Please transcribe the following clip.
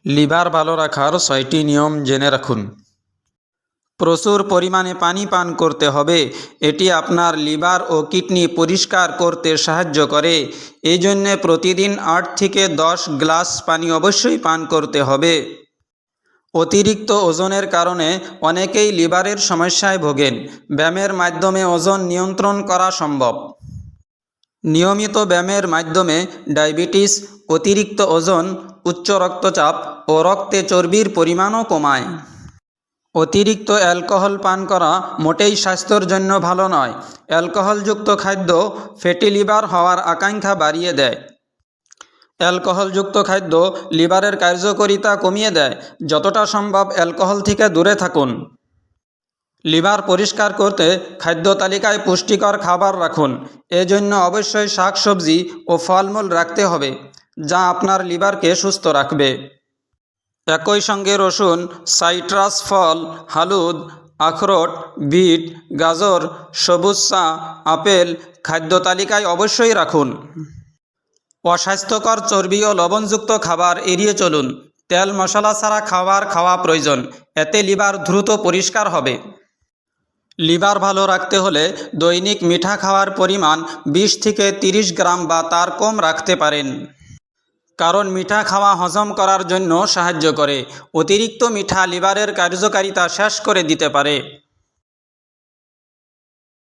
Liver ভালো রাখার ৬টি নিয়ম জেনে রাখুন। প্রচুর পরিমাণে পানি পান করতে হবে। এটি আপনার লিভার ও কিডনি পরিষ্কার করতে সাহায্য করে। এই জন্যে প্রতিদিন ৮ থেকে ১০ গ্লাস পানি অবশ্যই পান করতে হবে। অতিরিক্ত ওজনের কারণে অনেকেই লিভারের সমস্যায় ভোগেন। ব্যায়ামের মাধ্যমে ওজন নিয়ন্ত্রণ করা সম্ভব। নিয়মিত ব্যায়ামের মাধ্যমে ডায়াবেটিস, অতিরিক্ত ওজন, উচ্চ রক্তচাপ ও রক্তে চর্বির পরিমাণও কমায়। অতিরিক্ত অ্যালকোহল পান করা মোটেই স্বাস্থ্যের জন্য ভালো নয়। অ্যালকোহলযুক্ত খাদ্য ফ্যাটি লিভার হওয়ার আকাঙ্ক্ষা বাড়িয়ে দেয়। অ্যালকোহলযুক্ত খাদ্য লিভারের কার্যকারিতা কমিয়ে দেয়। যতটা সম্ভব অ্যালকোহল থেকে দূরে থাকুন। লিভার পরিষ্কার করতে খাদ্য তালিকায় পুষ্টিকর খাবার রাখুন। এজন্য অবশ্যই শাকসবজি ও ফলমূল রাখতে হবে, যা আপনার লিভারকে সুস্থ রাখবে। একই সঙ্গে রসুন, সাইট্রাস ফল, হলুদ, আখরোট, বিট, গাজর, সবুজ চা, আপেল খাদ্য তালিকায় অবশ্যই রাখুন। অস্বাস্থ্যকর চর্বি ও লবণযুক্ত খাবার এড়িয়ে চলুন। তেল মশলা ছাড়া খাবার খাওয়া প্রয়োজন, এতে লিভার দ্রুত পরিষ্কার হবে। লিভার ভালো রাখতে হলে দৈনিক মিঠা খাওয়ার পরিমাণ ২০ থেকে ৩০ গ্রাম বা তার কম রাখতে পারেন। কারণ মিঠা খাওয়া হজম করার জন্য সাহায্য করে। অতিরিক্ত মিঠা লিভারের কার্যকারিতা শেষ করে দিতে পারে।